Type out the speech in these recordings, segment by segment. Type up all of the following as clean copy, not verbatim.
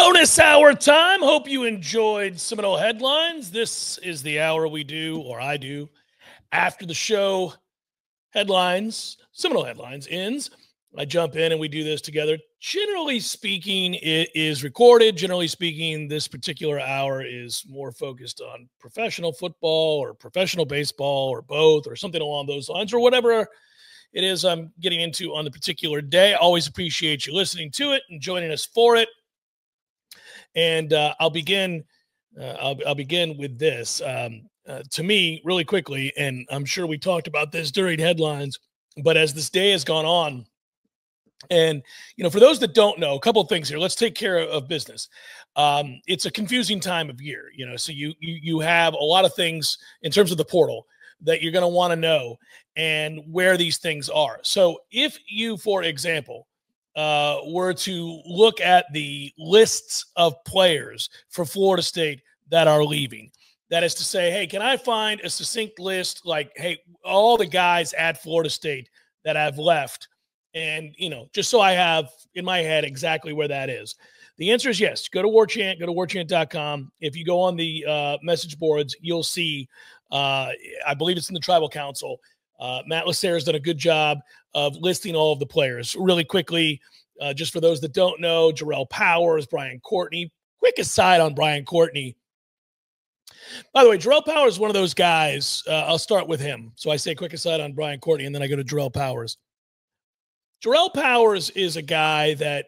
Bonus hour time. Hope you enjoyed Seminole headlines. This is the hour we do, or I do, after the show headlines, Seminole headlines ends. I jump in and we do this together. Generally speaking, it is recorded. Generally speaking, this particular hour is more focused on professional football or professional baseball or both or something along those lines or whatever it is I'm getting into on the particular day. I always appreciate you listening to it and joining us for it. And I'll begin with this. To me, really quickly, and I'm sure we talked about this during headlines, but as this day has gone on, and, you know, for those that don't know, a couple of things here. Let's take care of business. It's a confusing time of year, you know, so you have a lot of things in terms of the portal that you're going to want to know and where these things are. So if you, for example, were to look at the lists of players for Florida State that are leaving, that is to say, hey, can I find a succinct list like, hey, all the guys at Florida State that have left? And, you know, just so I have in my head exactly where that is. The answer is yes. Go to Warchant, go to warchant.com. If you go on the message boards, you'll see, I believe it's in the Tribal Council. Matt Lasser has done a good job of listing all of the players. Really quickly, just for those that don't know, Jarrell Powers, Brian Courtney. Quick aside on Brian Courtney. By the way, Jarrell Powers is one of those guys. I'll start with him. So I say quick aside on Brian Courtney, and then I go to Jarrell Powers. Jarrell Powers is a guy that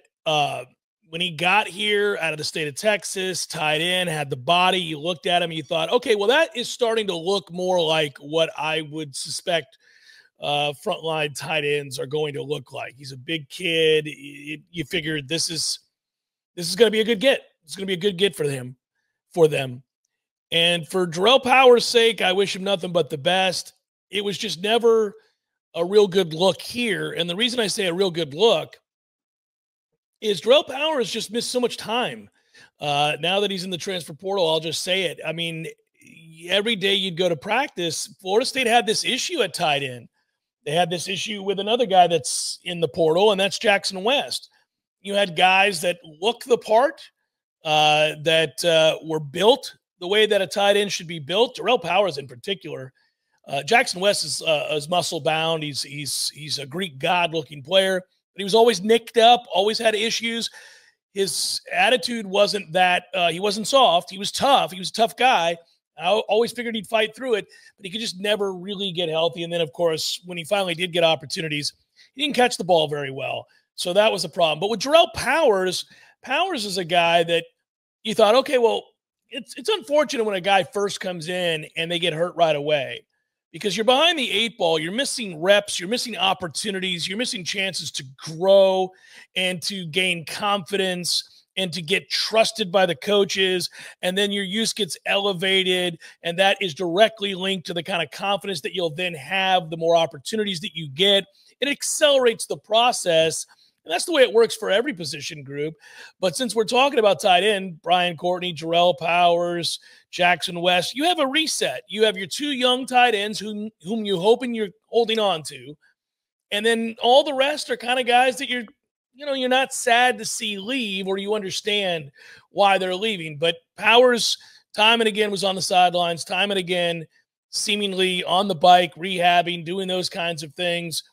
when he got here out of the state of Texas, tight end, had the body, you looked at him, you thought, okay, well, that is starting to look more like what I would suspect frontline tight ends are going to look like. He's a big kid. You figured this is going to be a good get. It's going to be a good get for them. And for Jarrell Powers' sake, I wish him nothing but the best. It was just never a real good look here. And the reason I say a real good look is Jarrell Powers just missed so much time. Now that he's in the transfer portal, I'll just say it. I mean, every day you'd go to practice, Florida State had this issue at tight end. They had this issue with another guy that's in the portal, and that's Jackson West. You had guys that look the part, that were built the way that a tight end should be built. Jarrell Powers in particular. Jackson West is muscle bound. He's a Greek god looking player, but he was always nicked up, always had issues. His attitude wasn't that he wasn't soft. He was tough. He was a tough guy. I always figured he'd fight through it, but he could just never really get healthy. And then, of course, when he finally did get opportunities, he didn't catch the ball very well. So that was a problem. But with Jarrell Powers, Powers is a guy that you thought, okay, well, it's unfortunate when a guy first comes in and they get hurt right away, because you're behind the eight ball, you're missing reps, you're missing opportunities, you're missing chances to grow and to gain confidence and to get trusted by the coaches, and then your use gets elevated, and that is directly linked to the kind of confidence that you'll then have, the more opportunities that you get. It accelerates the process, and that's the way it works for every position group. But since we're talking about tight end, Brian Courtney, Jarrell Powers, Jackson West, you have a reset. You have your two young tight ends whom you're hoping you're holding on to. And then all the rest are kind of guys that you're not sad to see leave, or you understand why they're leaving. But Powers, time and again, was on the sidelines, time and again, seemingly on the bike, rehabbing, doing those kinds of things.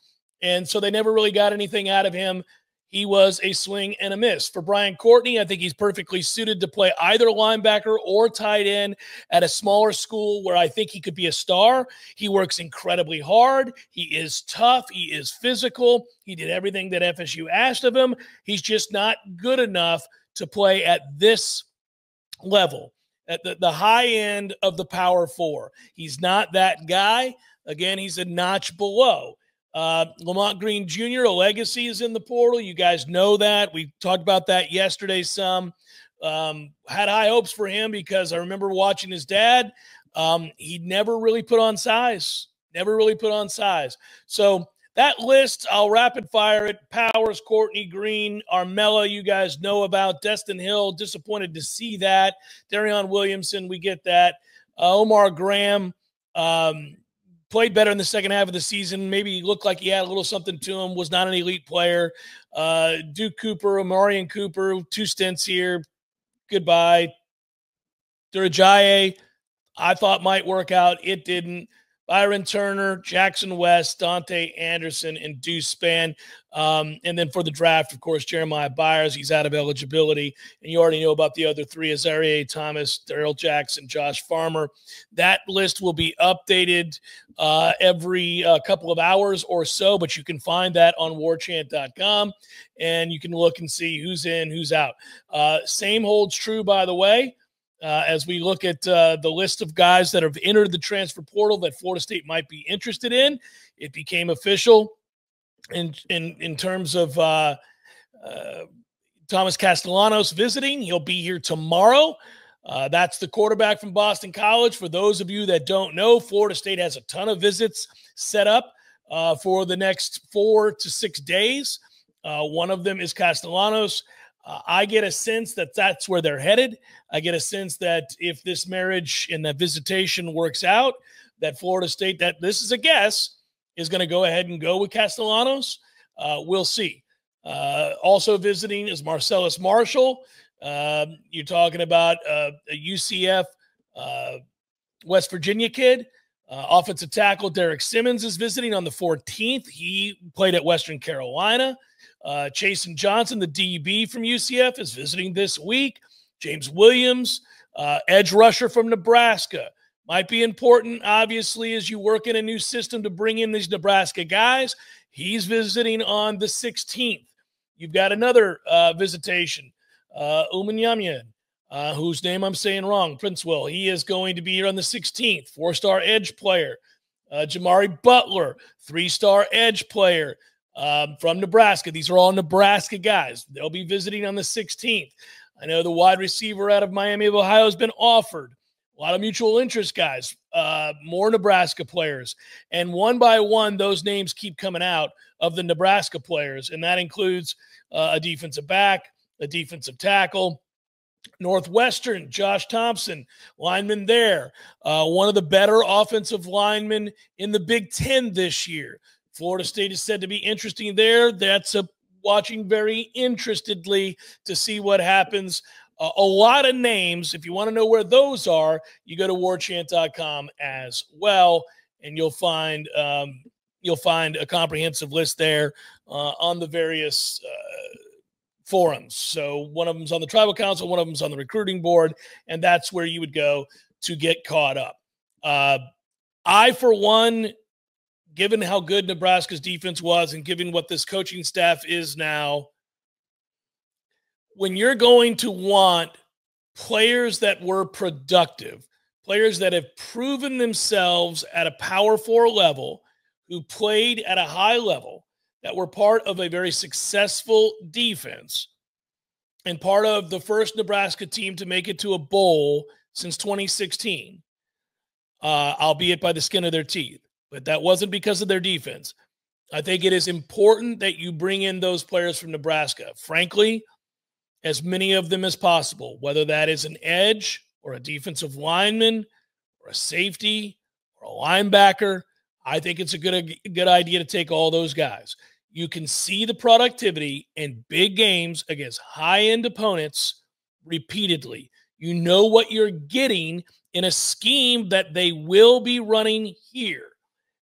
And so they never really got anything out of him. He was a swing and a miss. For Brian Courtney, I think he's perfectly suited to play either linebacker or tight end at a smaller school where I think he could be a star. He works incredibly hard. He is tough. He is physical. He did everything that FSU asked of him. He's just not good enough to play at this level, at the high end of the Power Four. He's not that guy. Again, he's a notch below. Lamont Green Jr., a legacy, is in the portal. You guys know that. We talked about that yesterday some. Had high hopes for him because I remember watching his dad. He never really put on size. So that list, I'll rapid fire it. Powers, Courtney, Green, Armella, you guys know about. Destin Hill, disappointed to see that. Darion Williamson, we get that. Omar Graham, played better in the second half of the season. Maybe looked like he had a little something to him. Was not an elite player. Duke Cooper, Amarian Cooper, 2 stints here. goodbye. Durajaye, I thought might work out. It didn't. Byron Turner, Jackson West, Dante Anderson, and Deuce Spann. And then for the draft, of course, Jeremiah Byers. He's out of eligibility. And you already know about the other three: Azareye'h Thomas, Darrell Jackson, Josh Farmer. That list will be updated every couple of hours or so, but you can find that on warchant.com, and you can look and see who's in, who's out. Same holds true, by the way. As we look at the list of guys that have entered the transfer portal that Florida State might be interested in, it became official in terms of Thomas Castellanos visiting. He'll be here tomorrow. That's the quarterback from Boston College. For those of you that don't know, Florida State has a ton of visits set up for the next 4 to 6 days. One of them is Castellanos. I get a sense that that's where they're headed. I get a sense that if this marriage and that visitation works out, that Florida State, that this is a guess, is going to go ahead and go with Castellanos. We'll see. Also visiting is Marcellus Marshall. You're talking about a UCF West Virginia kid. Offensive tackle Derek Simmons is visiting on the 14th. He played at Western Carolina. Chasen Johnson, the DB from UCF, is visiting this week. James Williams, edge rusher from Nebraska. Might be important, obviously, as you work in a new system to bring in these Nebraska guys. He's visiting on the 16th. You've got another visitation, Umanyamyan, whose name I'm saying wrong, Princewell. He is going to be here on the 16th. 4-star edge player. Jamari Butler, 3-star edge player. From Nebraska. These are all Nebraska guys. They'll be visiting on the 16th. I know the wide receiver out of Miami of Ohio has been offered. A lot of mutual interest guys, more Nebraska players. And one by one, those names keep coming out of the Nebraska players. And that includes a defensive back, a defensive tackle, Northwestern, Josh Thompson, lineman there. One of the better offensive linemen in the Big Ten this year. Florida State is said to be interesting there. That's watching very interestedly to see what happens. A lot of names. If you want to know where those are, you go to warchant.com as well, and you'll find a comprehensive list there on the various forums. So one of them's on the Tribal Council, one of them's on the recruiting board, and that's where you would go to get caught up. I, for one, given how good Nebraska's defense was and given what this coaching staff is now, when you're going to want players that were productive, players that have proven themselves at a Power 4 level, who played at a high level, that were part of a very successful defense and part of the first Nebraska team to make it to a bowl since 2016, albeit by the skin of their teeth. But that wasn't because of their defense. I think it is important that you bring in those players from Nebraska. Frankly, as many of them as possible, whether that is an edge or a defensive lineman or a safety or a linebacker, I think it's a good idea to take all those guys. You can see the productivity in big games against high-end opponents repeatedly. You know what you're getting in a scheme that they will be running here.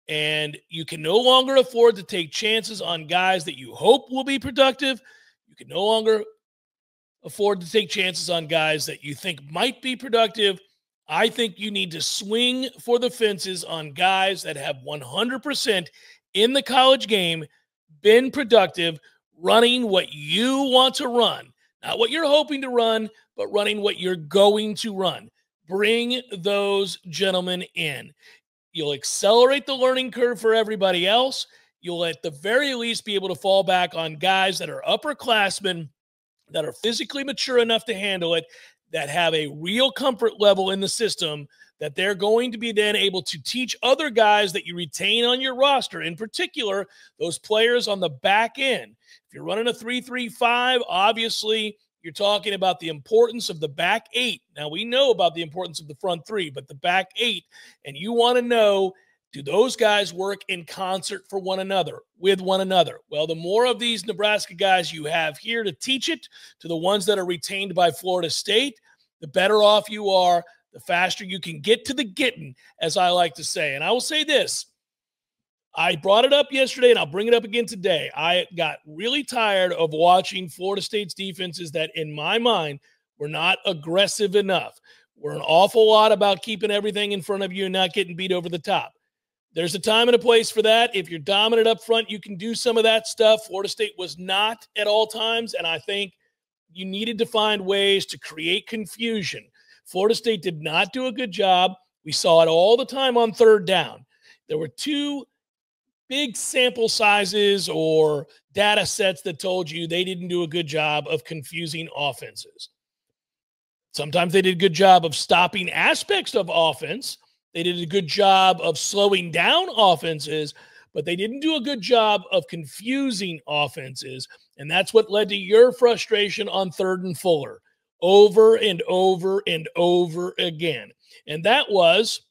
And you can no longer afford to take chances on guys that you hope will be productive. You can no longer afford to take chances on guys that you think might be productive. I think you need to swing for the fences on guys that have 100% in the college game been productive, running what you want to run. Not what you're hoping to run, but running what you're going to run. Bring those gentlemen in. You'll accelerate the learning curve for everybody else. You'll at the very least be able to fall back on guys that are upperclassmen, that are physically mature enough to handle it, that have a real comfort level in the system, that they're going to be then able to teach other guys that you retain on your roster, in particular, those players on the back end. If you're running a 3-3-5, obviously you're talking about the importance of the back 8. Now, we know about the importance of the front 3, but the back 8, and you want to know Do those guys work in concert for one another, with one another? Well, the more of these Nebraska guys you have here to teach it to the ones that are retained by Florida State, the better off you are, the faster you can get to the getting, as I like to say. And I will say this. I brought it up yesterday, and I'll bring it up again today. I got really tired of watching Florida State's defenses that, in my mind, were not aggressive enough. We're an awful lot about keeping everything in front of you and not getting beat over the top. There's a time and a place for that. If you're dominant up front, you can do some of that stuff. Florida State was not at all times, and I think you needed to find ways to create confusion. Florida State did not do a good job. We saw it all the time on third down. There were two big sample sizes or data sets that told you they didn't do a good job of confusing offenses. Sometimes they did a good job of stopping aspects of offense. They did a good job of slowing down offenses, but they didn't do a good job of confusing offenses. And that's what led to your frustration on 3rd and Fuller over and over and over again. And that was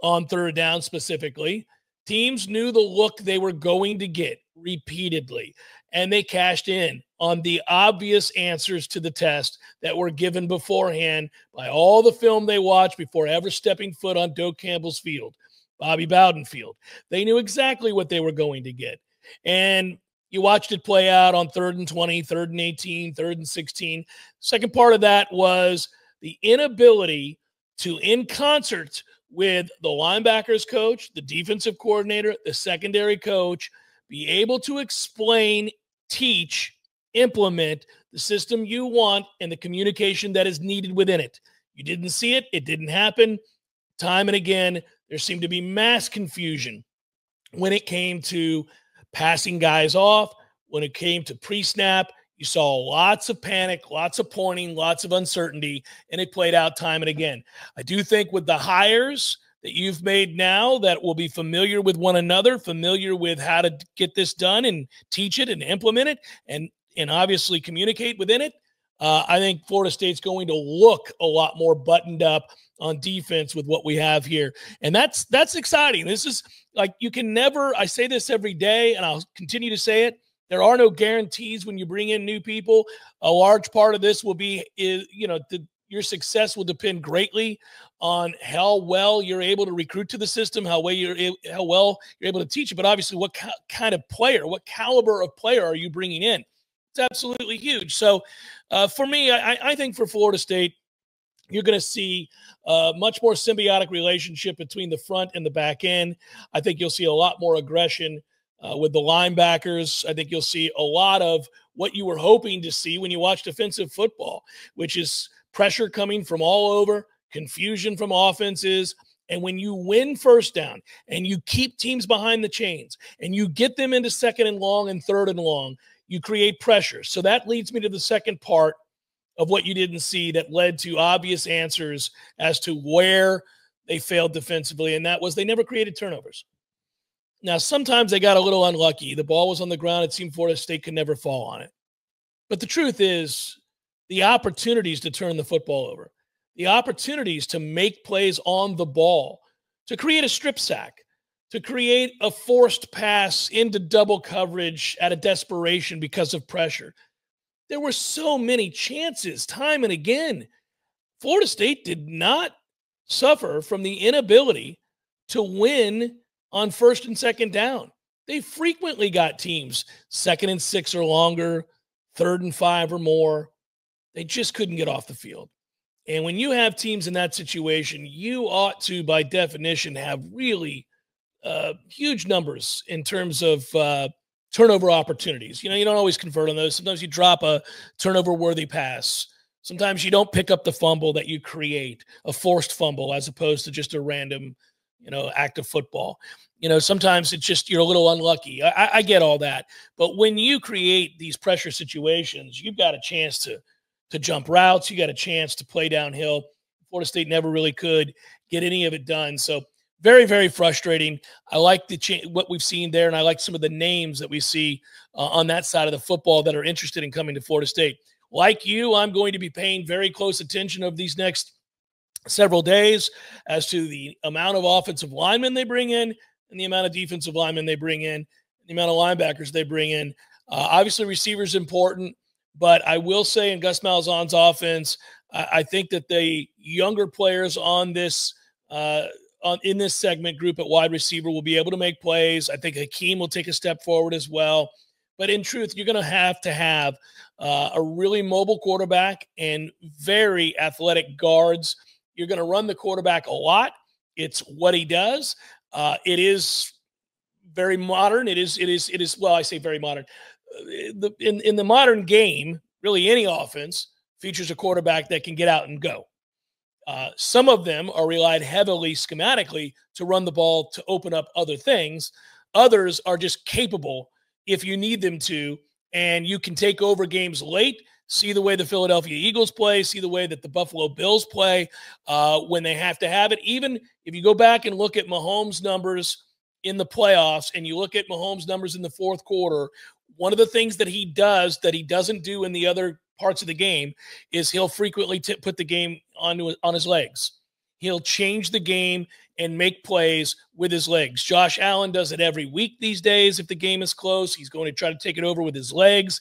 on 3rd down specifically. Teams knew the look they were going to get repeatedly, and they cashed in on the obvious answers to the test that were given beforehand by all the film they watched before ever stepping foot on Doak Campbell's field, Bobby Bowden field. They knew exactly what they were going to get. And you watched it play out on 3rd and 20, 3rd and 18, 3rd and 16. Second part of that was the inability to, in concert with the linebackers coach, the defensive coordinator, the secondary coach, be able to explain, teach, implement the system you want and the communication that is needed within it. You didn't see it. It didn't happen. Time and again, there seemed to be mass confusion when it came to passing guys off, when it came to pre-snap. You saw lots of panic, lots of pointing, lots of uncertainty, and it played out time and again. I do think with the hires that you've made now that will be familiar with one another, familiar with how to get this done and teach it and implement it and obviously communicate within it, I think Florida State's going to look a lot more buttoned up on defense with what we have here. And that's exciting. This is like, you can never, I say this every day and I'll continue to say it, there are no guarantees when you bring in new people. A large part of this will be, your success will depend greatly on how well you're able to recruit to the system, how well you're able to teach it. But obviously, what kind of player, what caliber of player are you bringing in? It's absolutely huge. So for me, I think for Florida State, you're going to see a much more symbiotic relationship between the front and the back end. I think you'll see a lot more aggression with the linebackers. I think you'll see a lot of what you were hoping to see when you watch defensive football, which is pressure coming from all over, confusion from offenses. And when you win first down and you keep teams behind the chains and you get them into 2nd and long and 3rd and long, you create pressure. So that leads me to the second part of what you didn't see that led to obvious answers as to where they failed defensively, and that was they never created turnovers. Now, sometimes they got a little unlucky. The ball was on the ground. It seemed Florida State could never fall on it. But the truth is, the opportunities to turn the football over, the opportunities to make plays on the ball, to create a strip sack, to create a forced pass into double coverage at a desperation because of pressure. There were so many chances time and again. Florida State did not suffer from the inability to win on 1st and 2nd down. They frequently got teams 2nd and 6 or longer, 3rd and 5 or more. They just couldn't get off the field. And when you have teams in that situation, you ought to, by definition, have really huge numbers in terms of turnover opportunities. You don't always convert on those. Sometimes you drop a turnover-worthy pass. Sometimes you don't pick up the fumble that you create, a forced fumble, as opposed to just a random, act of football. Sometimes it's just you're a little unlucky. I get all that. But when you create these pressure situations, you've got a chance to jump routes. You got a chance to play downhill. Florida State never really could get any of it done. So very, very frustrating. I like what we've seen there, and I like some of the names that we see on that side of the football that are interested in coming to Florida State. Like you, I'm going to be paying very close attention of these next several days as to the amount of offensive linemen they bring in, and the amount of defensive linemen they bring in, the amount of linebackers they bring in. Obviously, receivers important, but I will say in Gus Malzahn's offense, I think that the younger players on this in this segment group at wide receiver will be able to make plays. I think Hakeem will take a step forward as well. But in truth, you're going to have a really mobile quarterback and very athletic guards. You're going to run the quarterback a lot. It's what he does. It is very modern. It is. Well, I say very modern. In the modern game, really any offense features a quarterback that can get out and go. Some of them are relied heavily schematically to run the ball to open up other things. Others are just capable if you need them to, and you can take over games late. See the way the Philadelphia Eagles play, see the way that the Buffalo Bills play when they have to have it. Even if you go back and look at Mahomes' numbers in the playoffs and you look at Mahomes' numbers in the fourth quarter, one of the things that he does that he doesn't do in the other parts of the game is he'll frequently put the game on his legs. He'll change the game and make plays with his legs. Josh Allen does it every week these days. If the game is close, he's going to try to take it over with his legs.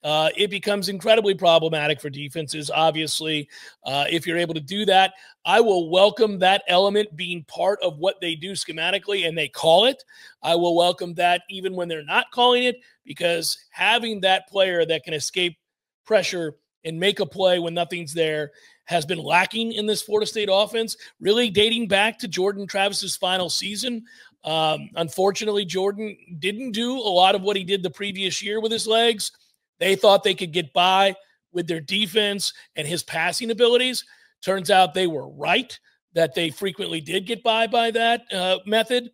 It becomes incredibly problematic for defenses, obviously, if you're able to do that. I will welcome that element being part of what they do schematically, and they call it. I will welcome that even when they're not calling it, because having that player that can escape pressure and make a play when nothing's there has been lacking in this Florida State offense, really dating back to Jordan Travis's final season. Unfortunately, Jordan didn't do a lot of what he did the previous year with his legs. They thought they could get by with their defense and his passing abilities. Turns out they were right, that they frequently did get by that method.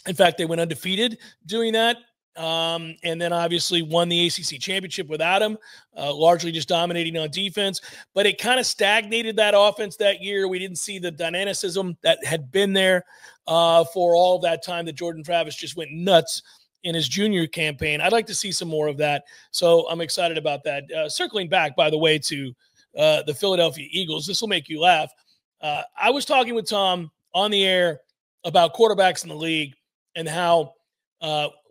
In fact, they went undefeated doing that. And then obviously won the ACC championship without him, largely just dominating on defense. But it kind of stagnated that offense that year. We didn't see the dynamicism that had been there for all of that time that Jordan Travis just went nuts in his junior campaign. I'd like to see some more of that. So I'm excited about that. Circling back, by the way, to the Philadelphia Eagles, this will make you laugh. I was talking with Tom on the air about quarterbacks in the league and how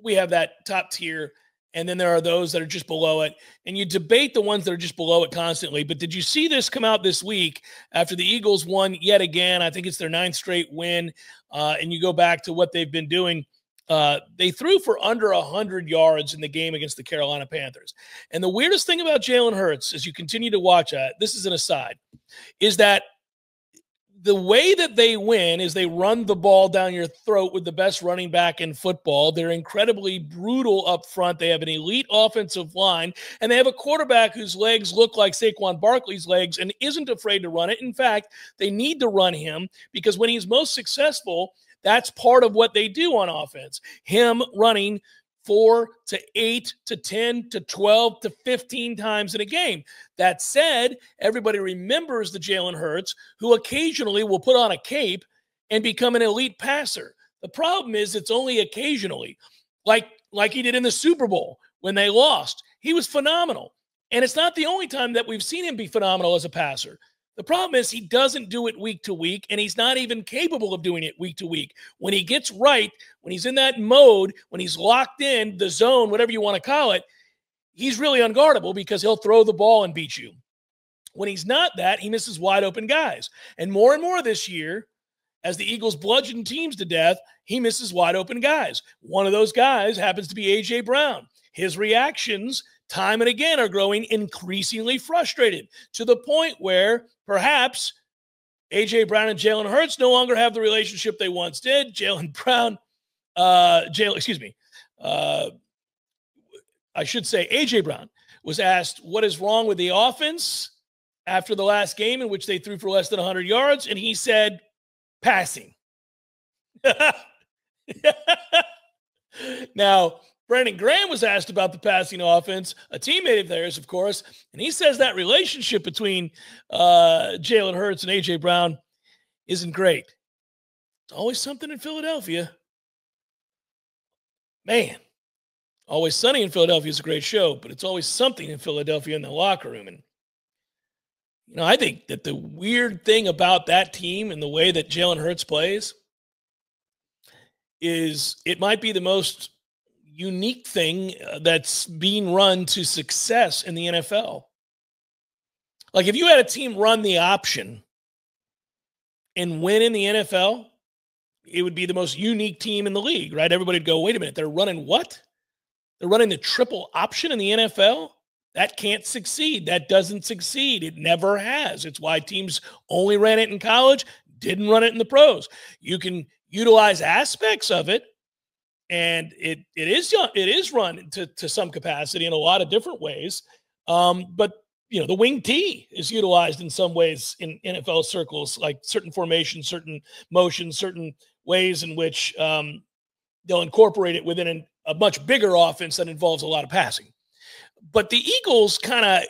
we have that top tier, and then there are those that are just below it. And you debate the ones that are just below it constantly. But did you see this come out this week after the Eagles won yet again? I think it's their 9th straight win. And you go back to what they've been doing. They threw for under 100 yards in the game against the Carolina Panthers. And the weirdest thing about Jalen Hurts, as you continue to watch that, this is an aside, is that the way that they win is they run the ball down your throat with the best running back in football. They're incredibly brutal up front. They have an elite offensive line, and they have a quarterback whose legs look like Saquon Barkley's legs and isn't afraid to run it. In fact, they need to run him because when he's most successful, that's part of what they do on offense. Him running 4 to 8 to 10 to 12 to 15 times in a game. That said, everybody remembers the Jalen Hurts who occasionally will put on a cape and become an elite passer. The problem is it's only occasionally, like he did in the Super Bowl when they lost. He was phenomenal. And it's not the only time that we've seen him be phenomenal as a passer. The problem is he doesn't do it week to week, and he's not even capable of doing it week to week. When he gets right, when he's in that mode, when he's locked in, the zone, whatever you want to call it, he's really unguardable because he'll throw the ball and beat you. When he's not that, he misses wide open guys. And more this year, as the Eagles bludgeon teams to death, he misses wide open guys. One of those guys happens to be A.J. Brown. His reactions time and again are growing increasingly frustrated to the point where perhaps A.J. Brown and Jalen Hurts no longer have the relationship they once did. I should say A.J. Brown was asked what is wrong with the offense after the last game in which they threw for less than 100 yards, and he said, passing. Now, Brandon Graham was asked about the passing offense, a teammate of theirs, of course, and he says that relationship between Jalen Hurts and A.J. Brown isn't great. It's always something in Philadelphia. Man, Always Sunny in Philadelphia is a great show, but it's always something in Philadelphia in the locker room. And, I think that the weird thing about that team and the way that Jalen Hurts plays is it might be the most unique thing that's being run to success in the NFL. Like if you had a team run the option and win in the NFL, it would be the most unique team in the league, right? Everybody'd go, wait a minute, they're running what? They're running the triple option in the NFL? That can't succeed. That doesn't succeed. It never has. It's why teams only ran it in college, didn't run it in the pros. You can utilize aspects of it, and it is run to some capacity in a lot of different ways. But the wing T is utilized in some ways in NFL circles, like certain formations, certain motions, certain ways in which they'll incorporate it within a much bigger offense that involves a lot of passing. But the Eagles kind of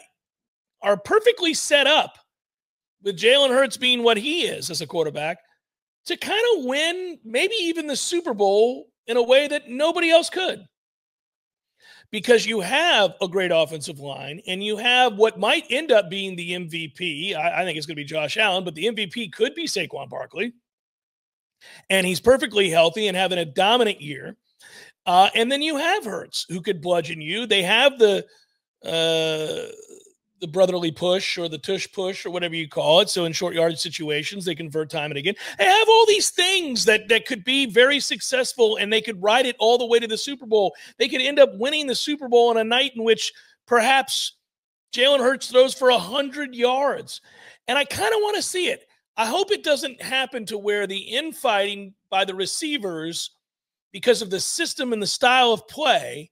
are perfectly set up with Jalen Hurts being what he is as a quarterback to kind of win maybe even the Super Bowl in a way that nobody else could. Because you have a great offensive line and you have what might end up being the MVP. I think it's going to be Josh Allen, but the MVP could be Saquon Barkley. And he's perfectly healthy and having a dominant year. And then you have Hurts, who could bludgeon you. They have the brotherly push or the tush push or whatever you call it. So in short yardage situations, they convert time and again. They have all these things that could be very successful, and they could ride it all the way to the Super Bowl. They could end up winning the Super Bowl on a night in which perhaps Jalen Hurts throws for 100 yards. And I kind of want to see it. I hope it doesn't happen to where the infighting by the receivers, because of the system and the style of play,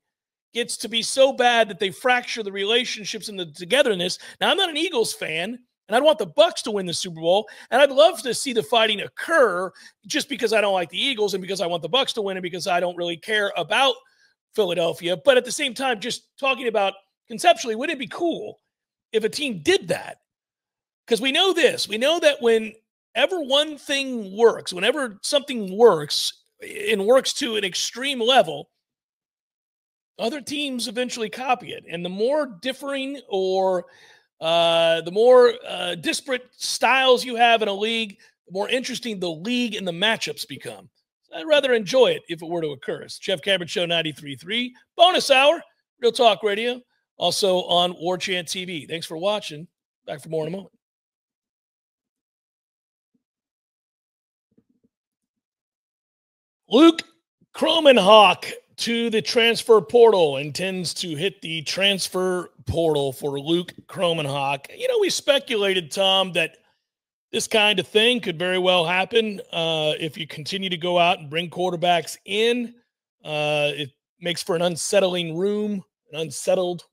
gets to be so bad that they fracture the relationships and the togetherness. Now, I'm not an Eagles fan, and I'd want the Bucs to win the Super Bowl, and I'd love to see the fighting occur just because I don't like the Eagles and because I want the Bucs to win and because I don't really care about Philadelphia. But at the same time, just talking about conceptually, wouldn't it be cool if a team did that? Because we know this. We know that whenever one thing works, whenever something works and works to an extreme level, other teams eventually copy it. And the more differing or the more disparate styles you have in a league, the more interesting the league and the matchups become. So I'd rather enjoy it if it were to occur. It's Jeff Cameron Show 93.3. Bonus hour, Real Talk Radio, also on Warchant TV. Thanks for watching. Back for more in a moment. Luke Kromenhoek to the transfer portal, intends to hit the transfer portal for Luke Kromenhoek. We speculated, Tom, that this kind of thing could very well happen if you continue to go out and bring quarterbacks in. It makes for an unsettled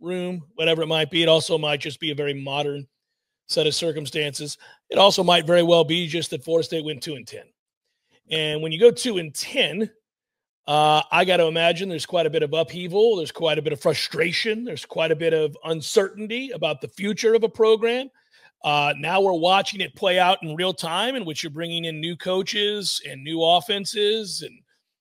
room, whatever it might be. It also might just be a very modern set of circumstances. It also might very well be just that Florida State went 2-10. And when you go 2-10, I got to imagine there's quite a bit of upheaval. There's quite a bit of frustration. There's quite a bit of uncertainty about the future of a program. Now we're watching it play out in real time, in which you're bringing in new coaches and new offenses. And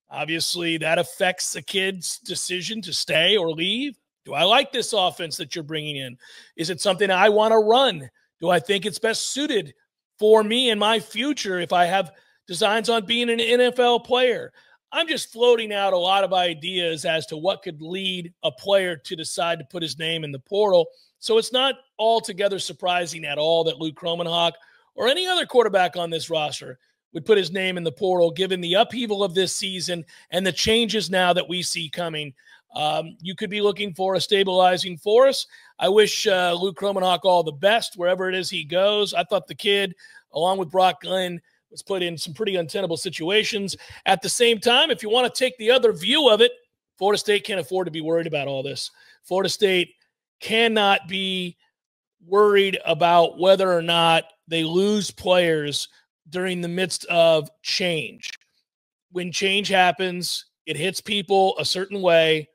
obviously that affects a kid's decision to stay or leave. Do I like this offense that you're bringing in? Is it something I want to run? Do I think it's best suited for me and my future if I have designs on being an NFL player? I'm just floating out a lot of ideas as to what could lead a player to decide to put his name in the portal. So it's not altogether surprising at all that Luke Kromenhoek or any other quarterback on this roster would put his name in the portal, given the upheaval of this season and the changes now that we see coming. You could be looking for a stabilizing force. I wish Luke Kromenhoek all the best wherever it is he goes. I thought the kid, along with Brock Glenn, was put in some pretty untenable situations. At the same time, if you want to take the other view of it, Florida State can't afford to be worried about all this. Florida State cannot be worried about whether or not they lose players during the midst of change. When change happens, it hits people a certain way.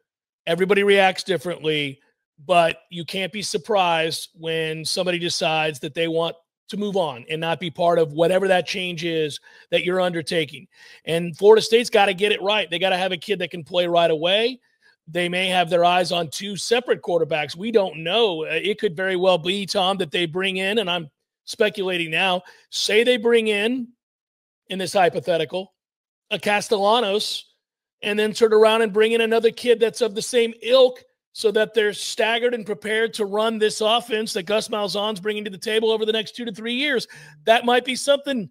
Everybody reacts differently, but you can't be surprised when somebody decides that they want to move on and not be part of whatever that change is that you're undertaking. And Florida State's got to get it right. They got to have a kid that can play right away. They may have their eyes on two separate quarterbacks. We don't know. It could very well be, Tom, that they bring in, and I'm speculating now, say they bring in this hypothetical, a Castellanos and then turn around and bring in another kid that's of the same ilk so that they're staggered and prepared to run this offense that Gus Malzahn's bringing to the table over the next 2 to 3 years. That might be something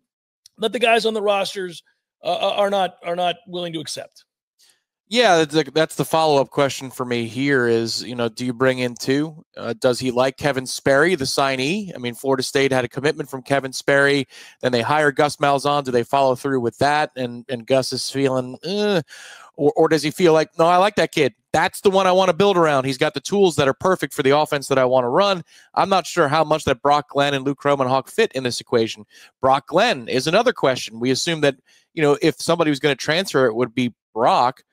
that the guys on the rosters are not willing to accept. Yeah, that's the follow-up question for me here is, do you bring in two? Does he like Kevin Sperry, the signee? I mean, Florida State had a commitment from Kevin Sperry. Then they hire Gus Malzahn. Do they follow through with that? And Gus is feeling, or does he feel like, no, I like that kid. That's the one I want to build around. He's got the tools that are perfect for the offense that I want to run. I'm not sure how much that Brock Glenn and Luke Kromenhoek fit in this equation. Brock Glenn is another question. We assume that, if somebody was going to transfer, it would be Brock.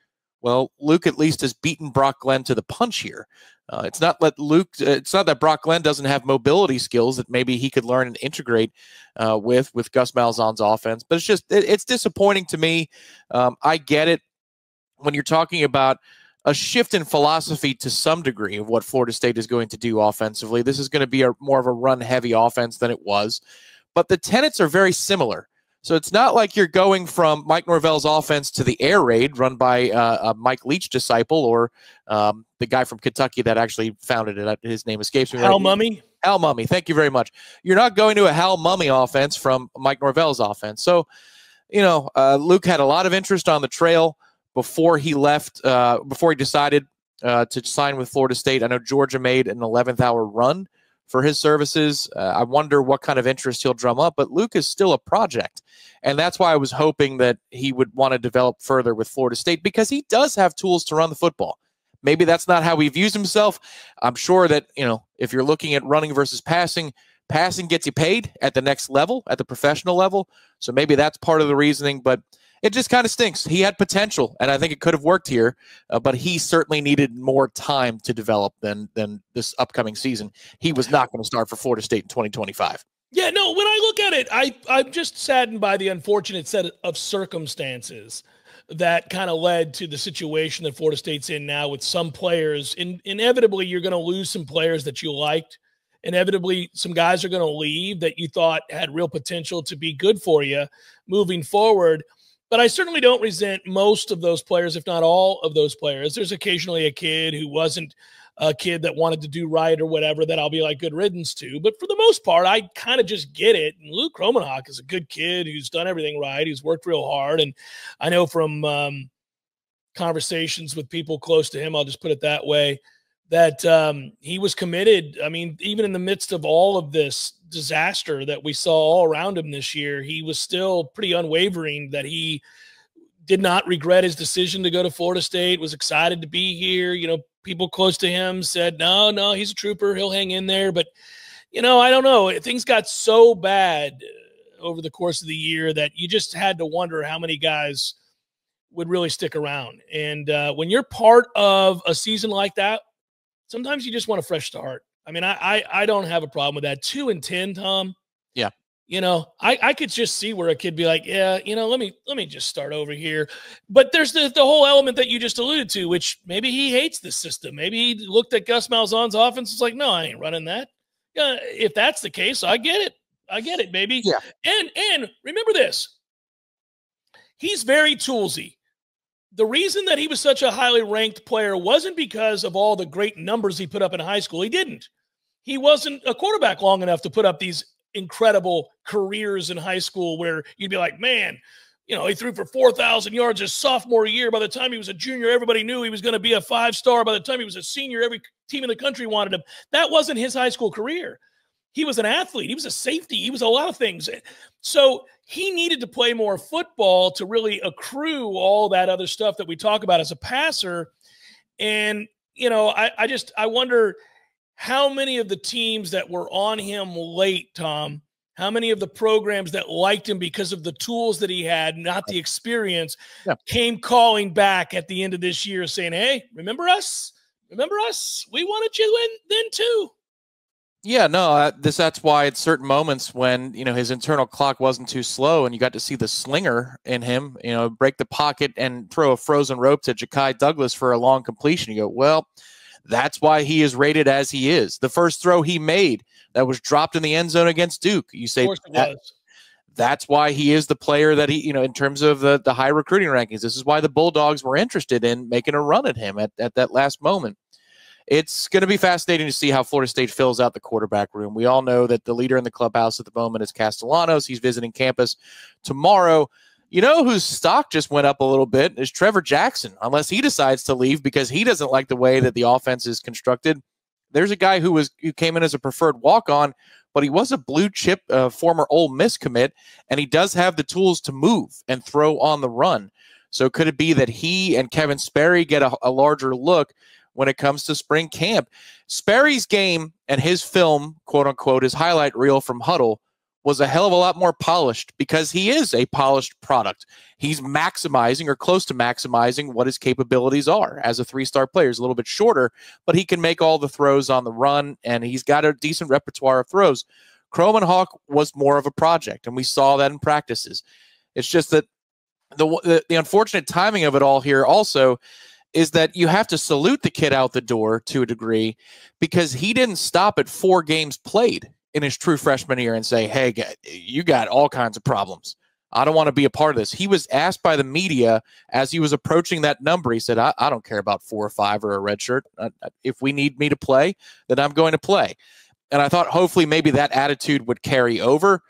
Well, Luke at least has beaten Brock Glenn to the punch here. It's not that Brock Glenn doesn't have mobility skills that maybe he could learn and integrate with Gus Malzahn's offense. But it's just it's disappointing to me. I get it when you're talking about a shift in philosophy to some degree of what Florida State is going to do offensively. This is going to be more of a run-heavy offense than it was. But the tenets are very similar. So it's not like you're going from Mike Norvell's offense to the air raid run by a Mike Leach disciple or the guy from Kentucky that actually founded it. His name escapes me. Hal Mumme. Hal Mumme. Thank you very much. You're not going to a Hal Mumme offense from Mike Norvell's offense. So, Luke had a lot of interest on the trail before he left, before he decided to sign with Florida State. I know Georgia made an 11th hour run for his services. I wonder what kind of interest he'll drum up, but Luke is still a project. And that's why I was hoping that he would want to develop further with Florida State because he does have tools to run the football. Maybe that's not how he views himself. I'm sure that, if you're looking at running versus passing gets you paid at the next level, at the professional level. So maybe that's part of the reasoning, but it just kind of stinks. He had potential, and I think it could have worked here, but he certainly needed more time to develop than this upcoming season. He was not going to start for Florida State in 2025. Yeah, no, when I look at it, I'm just saddened by the unfortunate set of circumstances that kind of led to the situation that Florida State's in now with some players. Inevitably, you're going to lose some players that you liked. Inevitably, some guys are going to leave that you thought had real potential to be good for you moving forward. But I certainly don't resent most of those players, if not all of those players. There's occasionally a kid who wasn't a kid that wanted to do right or whatever that I'll be like good riddance to. But for the most part, I kind of just get it. And Luke Kromenhoek is a good kid who's done everything right, who's worked real hard. And I know from conversations with people close to him, I'll just put it that way, that he was committed. I mean, even in the midst of all of this disaster that we saw all around him this year, he was still pretty unwavering that he did not regret his decision to go to Florida State, was excited to be here. People close to him said, no, he's a trooper. He'll hang in there. But, I don't know. Things got so bad over the course of the year that you just had to wonder how many guys would really stick around. And when you're part of a season like that, sometimes you just want a fresh start. I mean, I don't have a problem with that. 2-10, Tom. Yeah. I could just see where a kid be like, yeah, let me just start over here. But there's the whole element that you just alluded to, which maybe he hates the system. Maybe he looked at Gus Malzahn's offense and was like, no, I ain't running that. Yeah, if that's the case, I get it, baby. Yeah. And remember this. He's very toolsy. The reason that he was such a highly ranked player wasn't because of all the great numbers he put up in high school. He didn't. He wasn't a quarterback long enough to put up these incredible careers in high school where you'd be like, man, he threw for 4,000 yards his sophomore year. By the time he was a junior, everybody knew he was going to be a 5-star. By the time he was a senior, every team in the country wanted him. That wasn't his high school career. He was an athlete. He was a safety. He was a lot of things. So he needed to play more football to really accrue all that other stuff that we talk about as a passer. And, I wonder how many of the teams that were on him late, Tom, how many of the programs that liked him because of the tools that he had, not the experience, came calling back at the end of this year saying, hey, remember us? Remember us? We wanted you in then too. Yeah, no, that's why at certain moments when, his internal clock wasn't too slow and you got to see the slinger in him, break the pocket and throw a frozen rope to Ja'Kai Douglas for a long completion. You go, well, that's why he is rated as he is. The first throw he made that was dropped in the end zone against Duke, you say That's why he is the player that he, in terms of the high recruiting rankings. This is why the Bulldogs were interested in making a run at him at that last moment. It's going to be fascinating to see how Florida State fills out the quarterback room. We all know that the leader in the clubhouse at the moment is Castellanos. He's visiting campus tomorrow. You know whose stock just went up a little bit is Trevor Jackson, unless he decides to leave because he doesn't like the way that the offense is constructed. There's a guy who came in as a preferred walk-on, but he was a blue chip former Ole Miss commit, and he does have the tools to move and throw on the run. So could it be that he and Kevin Sperry get a larger look when it comes to spring camp? Sperry's game and his film, quote unquote, his highlight reel from Huddle was a hell of a lot more polished because he is a polished product. He's maximizing or close to maximizing what his capabilities are as a three-star player. He's a little bit shorter, but he can make all the throws on the run, and he's got a decent repertoire of throws. Kromenhoek was more of a project, and we saw that in practices. It's just that the unfortunate timing of it all here also is that you have to salute the kid out the door to a degree because he didn't stop at 4 games played in his true freshman year and say, hey, you got all kinds of problems. I don't want to be a part of this. He was asked by the media as he was approaching that number. He said, I don't care about 4 or 5 or a red shirt. If we need me to play, then I'm going to play. And I thought hopefully maybe that attitude would carry over.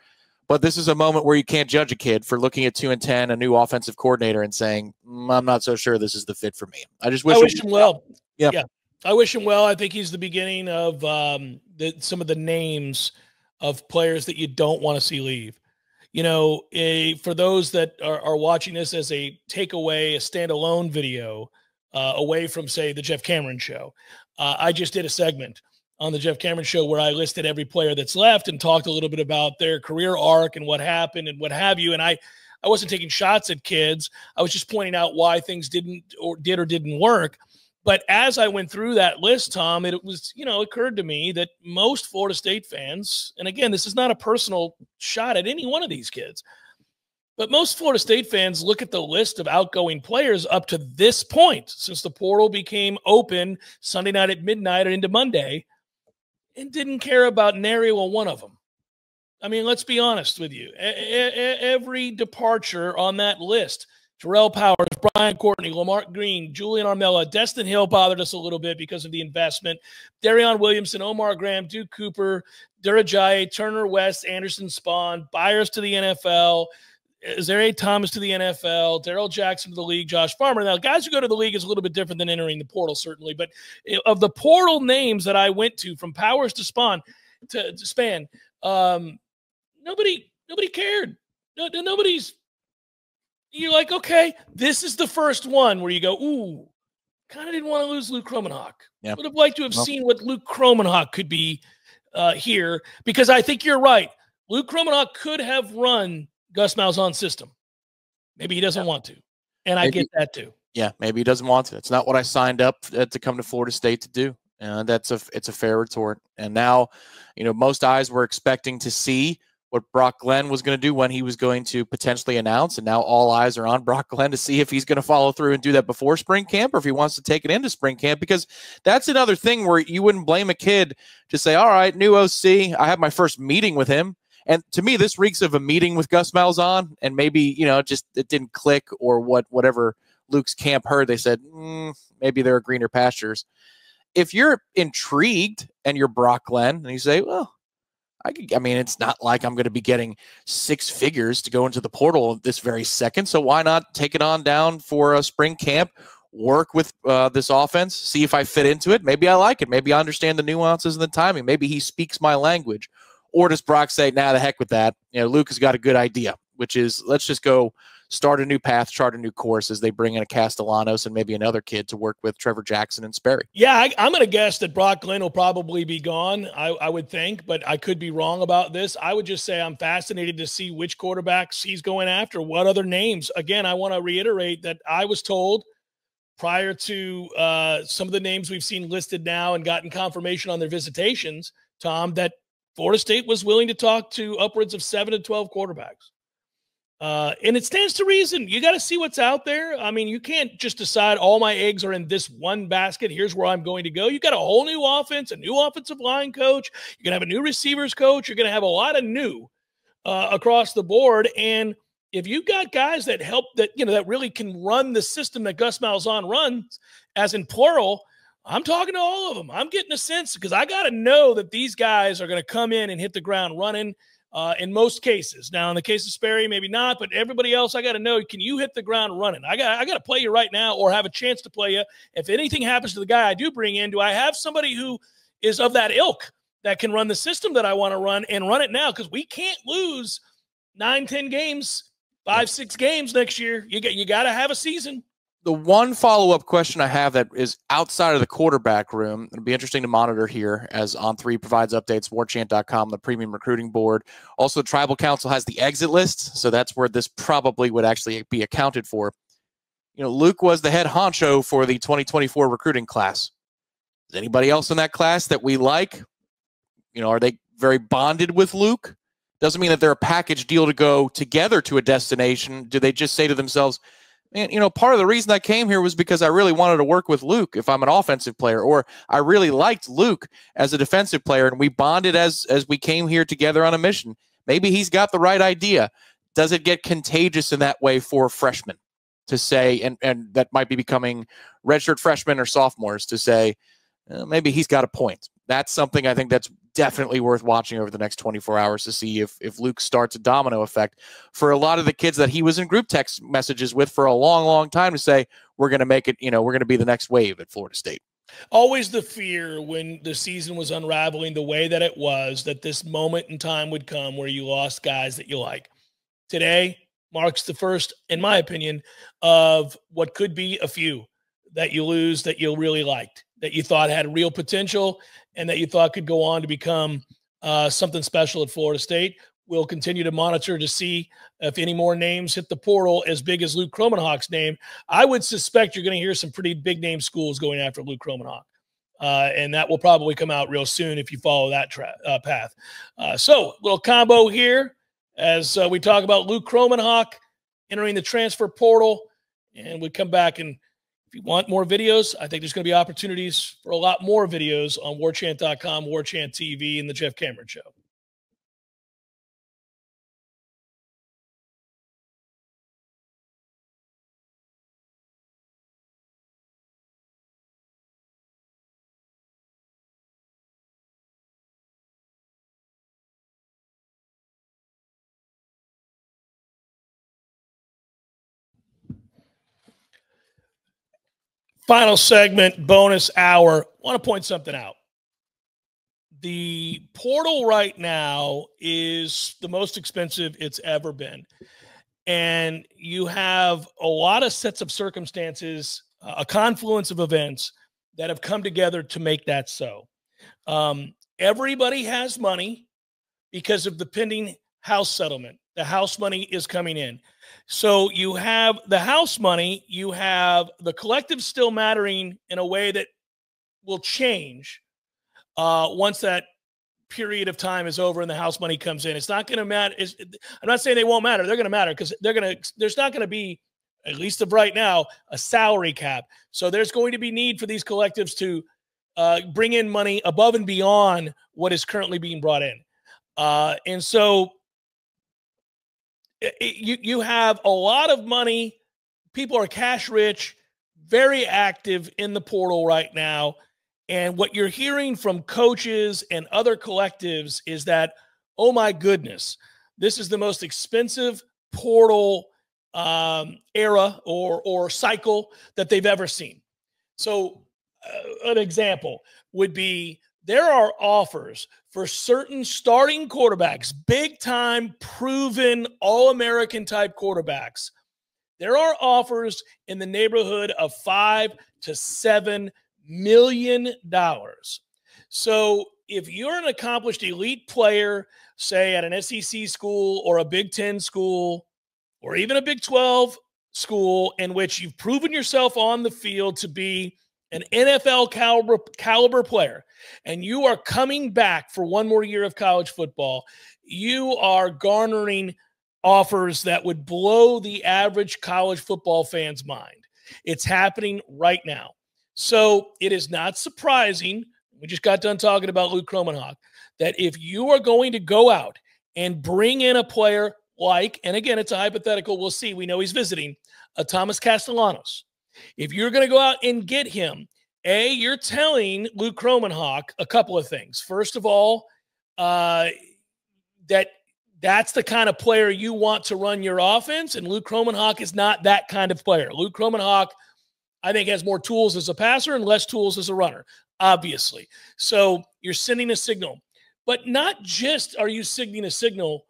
But this is a moment where you can't judge a kid for looking at 2-10, a new offensive coordinator, and saying, I'm not so sure this is the fit for me. I wish him well. Yeah. I wish him well. I think he's the beginning of some of the names of players that you don't want to see leave. For those that are watching this as a takeaway, a standalone video away from, say, the Jeff Cameron show, I just did a segment on the Jeff Cameron show where I listed every player that's left and talked a little bit about their career arc and what happened and what have you. And I wasn't taking shots at kids. I was just pointing out why things did or didn't work. But as I went through that list, Tom, it was, occurred to me that most Florida State fans, and again, this is not a personal shot at any one of these kids, but most Florida State fans look at the list of outgoing players up to this point, since the portal became open Sunday night at midnight or into Monday, and didn't care about nary one of them. I mean, let's be honest with you. Every departure on that list, Terrell Powers, Brian Courtney, Lamar Green, Julian Armella, Destin Hill bothered us a little bit because of the investment. Darion Williamson, Omar Graham, Duke Cooper, Durajaye, Turner West, Anderson Spawn, Byers to the NFL, Zaire Thomas to the NFL, Darrell Jackson to the league, Josh Farmer. Now, guys who go to the league is a little bit different than entering the portal, certainly. But of the portal names that I went to, from Powers to Span, nobody cared. Nobody's. You're like, okay, this is the first one where you go, ooh, kind of didn't want to lose Luke Kromenhoek. Yeah. Would have liked to have seen what Luke Kromenhoek could be here, because I think you're right. Luke Kromenhoek could have run Gus Malzahn's system. Maybe he doesn't want to, and I get that too. Yeah, maybe he doesn't want to. It's not what I signed up to come to Florida State to do. It's a fair retort. And now, most eyes were expecting to see what Brock Glenn was going to do when he was going to potentially announce, and now all eyes are on Brock Glenn to see if he's going to follow through and do that before spring camp, or if he wants to take it into spring camp, because that's another thing where you wouldn't blame a kid to say, all right, new OC, I have my first meeting with him. And to me, this reeks of a meeting with Gus Malzahn, and maybe, just it didn't click, or whatever Luke's camp heard. They said, maybe there are greener pastures. If you're intrigued and you're Brock Glenn and you say, well, I mean, it's not like I'm going to be getting 6 figures to go into the portal this very second. So why not take it on down for a spring camp, work with this offense, see if I fit into it. Maybe I like it. Maybe I understand the nuances and the timing. Maybe he speaks my language. Or does Brock say, nah, the heck with that. Luke has got a good idea, which is let's just go start a new path, chart a new course as they bring in a Castellanos and maybe another kid to work with Trevor Jackson and Sperry. Yeah, I'm going to guess that Brock Glenn will probably be gone, I would think, but I could be wrong about this. I would just say I'm fascinated to see which quarterbacks he's going after, what other names. Again, I want to reiterate that I was told prior to some of the names we've seen listed now and gotten confirmation on their visitations, Tom, that Florida State was willing to talk to upwards of 7 to 12 quarterbacks. And it stands to reason. You got to see what's out there. I mean, you can't just decide all my eggs are in this one basket. Here's where I'm going to go. You got a whole new offense, a new offensive line coach. You're going to have a new receivers coach. You're going to have a lot of new across the board. And if you got guys that help, that that really can run the system that Gus Malzahn runs, as in plural, I'm talking to all of them. I'm getting a sense, because I got to know that these guys are going to come in and hit the ground running in most cases. Now, in the case of Sperry, maybe not, but everybody else, I got to know, can you hit the ground running? I got to play you right now, or have a chance to play you. If anything happens to the guy I do bring in, do I have somebody who is of that ilk that can run the system that I want to run, and run it now? Because we can't lose 9-10 games, 5-6 games next year. You got to have a season. The one follow-up question I have that is outside of the quarterback room, it'll be interesting to monitor here as On3 provides updates, warchant.com, the premium recruiting board. Also, the Tribal Council has the exit list, so that's where this probably would actually be accounted for. Luke was the head honcho for the 2024 recruiting class. Is anybody else in that class that we like? Are they very bonded with Luke? Doesn't mean that they're a package deal to go together to a destination. Do they just say to themselves, man, part of the reason I came here was because I really wanted to work with Luke if I'm an offensive player, or I really liked Luke as a defensive player, and we bonded as we came here together on a mission. Maybe he's got the right idea. Does it get contagious in that way for freshmen to say, and that might be becoming redshirt freshmen or sophomores, to say, maybe he's got a point? That's something I think that's definitely worth watching over the next 24 hours to see if Luke starts a domino effect for a lot of the kids that he was in group text messages with for a long, long time, to say, we're going to make it, we're going to be the next wave at Florida State. Always the fear when the season was unraveling the way that it was, that this moment in time would come where you lost guys that you like. Today marks the first, in my opinion, of what could be a few that you lose that you really liked, that you thought had real potential, and that you thought could go on to become something special at Florida State. We'll continue to monitor to see if any more names hit the portal as big as Luke Kromenhoek's name. I would suspect you're going to hear some pretty big name schools going after Luke Kromenhoek. And that will probably come out real soon if you follow that path. So, little combo here as we talk about Luke Kromenhoek entering the transfer portal. And we come back, and if you want more videos, I think there's going to be opportunities for a lot more videos on warchant.com, Warchant TV, and the Jeff Cameron Show. Final segment, bonus hour. I want to point something out. The portal right now is the most expensive it's ever been. And you have a lot of sets of circumstances, a confluence of events that have come together to make that so. Everybody has money because of the pending house settlement. The house money is coming in. So you have the house money, you have the collective still mattering in a way that will change once that period of time is over and the house money comes in. It's not going to matter. I'm not saying they won't matter. They're going to matter because there's not going to be, at least of right now, a salary cap. So there's going to be need for these collectives to bring in money above and beyond what is currently being brought in. And so you have a lot of money. People are cash rich, very active in the portal right now. And what you're hearing from coaches and other collectives is that, oh my goodness, this is the most expensive portal era or cycle that they've ever seen. So an example would be, there are offers for certain starting quarterbacks, big-time, proven, all-American type quarterbacks. There are offers in the neighborhood of $5 to $7 million. So if you're an accomplished elite player, say at an SEC school or a Big Ten school or even a Big 12 school in which you've proven yourself on the field to be an NFL caliber player, and you are coming back for one more year of college football, you are garnering offers that would blow the average college football fan's mind. It's happening right now. So it is not surprising, we just got done talking about Luke Kromenhoek, that if you are going to go out and bring in a player like, and again, it's a hypothetical, we'll see, we know he's visiting, a Thomas Castellanos. If you're going to go out and get him, you're telling Luke Kromenhoek a couple of things. First of all, that's the kind of player you want to run your offense, and Luke Kromenhoek is not that kind of player. Luke Kromenhoek, I think, has more tools as a passer and less tools as a runner, obviously. So you're sending a signal. But not just are you sending a signal,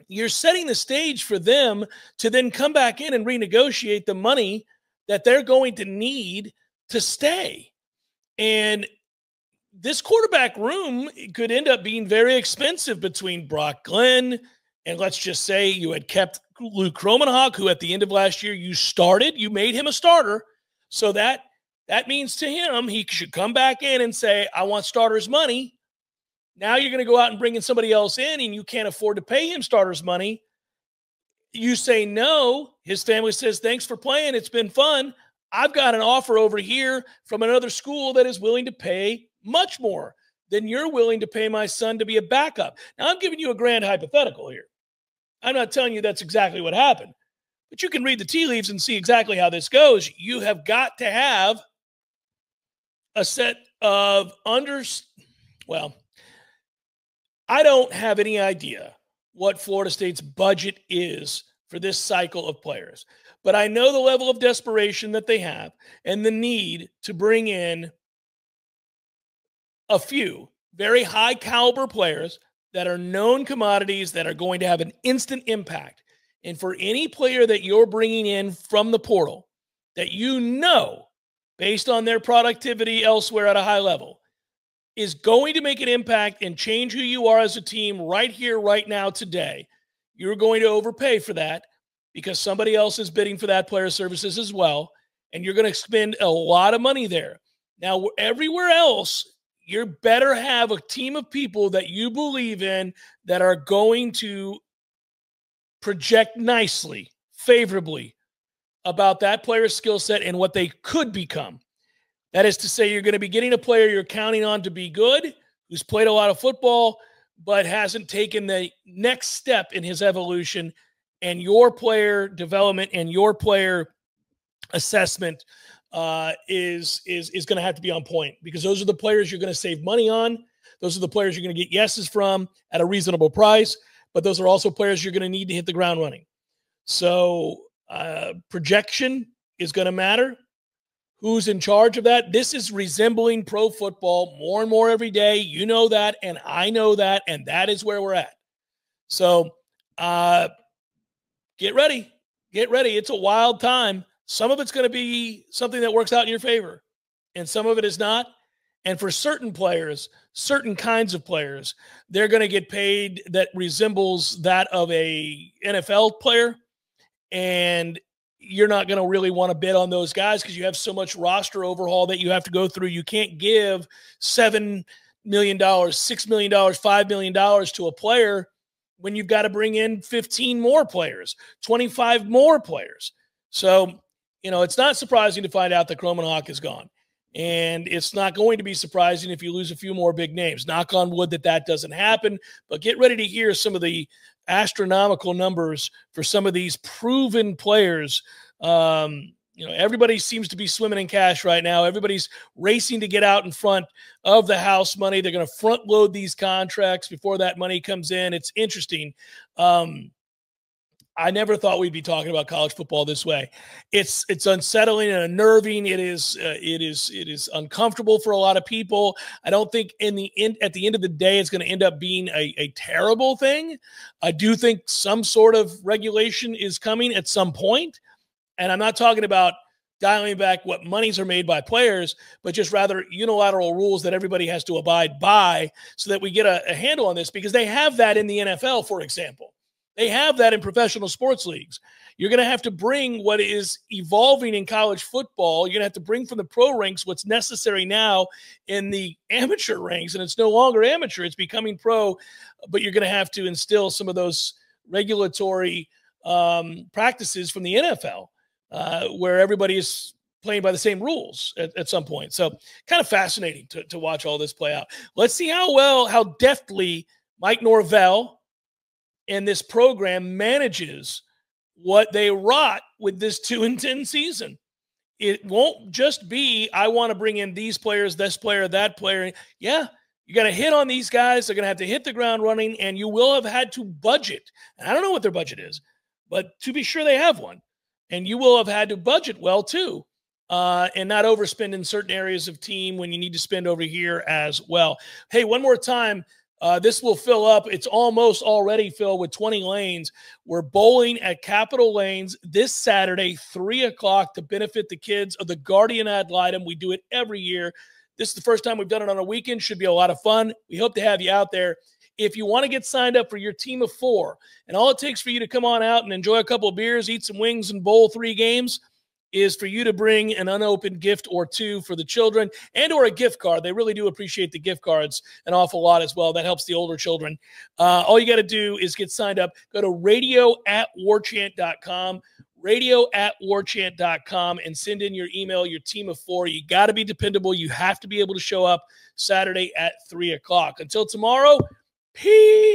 you're setting the stage for them to then come back in and renegotiate the money that they're going to need to stay. And this quarterback room could end up being very expensive between Brock Glenn and, let's just say, you had kept Luke Kromenhoek, who at the end of last year you made him a starter. So that means to him he should come back in and say, I want starters money. Now you're going to go out and bring in somebody else in, and you can't afford to pay him starters money. You say no. His family says, thanks for playing. It's been fun. I've got an offer over here from another school that is willing to pay much more than you're willing to pay my son to be a backup. Now, I'm giving you a grand hypothetical here. I'm not telling you that's exactly what happened, but you can read the tea leaves and see exactly how this goes. You have got to have a set of I don't have any idea what Florida State's budget is for this cycle of players, but I know the level of desperation that they have and the need to bring in a few very high caliber players that are known commodities that are going to have an instant impact. And for any player that you're bringing in from the portal that you know, based on their productivity elsewhere at a high level, is going to make an impact and change who you are as a team right here, right now, today, you're going to overpay for that because somebody else is bidding for that player's services as well, and you're going to spend a lot of money there. Now, everywhere else, you better have a team of people that you believe in that are going to project nicely, favorably about that player's skill set and what they could become. That is to say, you're going to be getting a player you're counting on to be good, who's played a lot of football, but hasn't taken the next step in his evolution, and your player development and your player assessment is going to have to be on point, because those are the players you're going to save money on. Those are the players you're going to get yeses from at a reasonable price, but those are also players you're going to need to hit the ground running. So projection is going to matter. Who's in charge of that? This is resembling pro football more and more every day. You know that, and I know that, and that is where we're at. So get ready. Get ready. It's a wild time. Some of it's going to be something that works out in your favor, and some of it is not. And for certain players, certain kinds of players, they're going to get paid that resembles that of a NFL player, and you're not going to really want to bid on those guys because you have so much roster overhaul that you have to go through. You can't give $7 million, $6 million, $5 million to a player when you've got to bring in 15 more players, 25 more players. So, it's not surprising to find out that Kromenhoek is gone. And it's not going to be surprising if you lose a few more big names. Knock on wood that doesn't happen. But get ready to hear some of the astronomical numbers for some of these proven players. Everybody seems to be swimming in cash right now. Everybody's racing to get out in front of the house money. They're going to front load these contracts before that money comes in. It's interesting. I never thought we'd be talking about college football this way. It's unsettling and unnerving. It is uncomfortable for a lot of people. I don't think at the end of the day, it's going to end up being a terrible thing. I do think some sort of regulation is coming at some point. And I'm not talking about dialing back what monies are made by players, but just rather unilateral rules that everybody has to abide by so that we get a handle on this, because they have that in the NFL, for example. They have that in professional sports leagues. You're going to have to bring what is evolving in college football. You're going to have to bring from the pro ranks what's necessary now in the amateur ranks. And it's no longer amateur. It's becoming pro. But you're going to have to instill some of those regulatory practices from the NFL where everybody is playing by the same rules at some point. So kind of fascinating to watch all this play out. Let's see how deftly Mike Norvell and this program manages what they wrought with this 2-10 season. It won't just be, I want to bring in these players, this player, that player. Yeah, you're going to hit on these guys. They're going to have to hit the ground running, and you will have had to budget. And I don't know what their budget is, but to be sure they have one. And you will have had to budget well, too, and not overspend in certain areas of team when you need to spend over here as well. Hey, one more time. This will fill up. It's almost already filled with 20 lanes. We're bowling at Capitol Lanes this Saturday, 3 o'clock, to benefit the kids of the Guardian Ad Litem. We do it every year. This is the first time we've done it on a weekend. Should be a lot of fun. We hope to have you out there. If you want to get signed up for your team of 4, and all it takes for you to come on out and enjoy a couple of beers, eat some wings, and bowl 3 games, is for you to bring an unopened gift or 2 for the children and or a gift card. They really do appreciate the gift cards an awful lot as well. That helps the older children. All you got to do is get signed up. Go to radio@warchant.com, radio@warchant.com, and send in your email, your team of 4. You got to be dependable. You have to be able to show up Saturday at 3 o'clock. Until tomorrow, peace.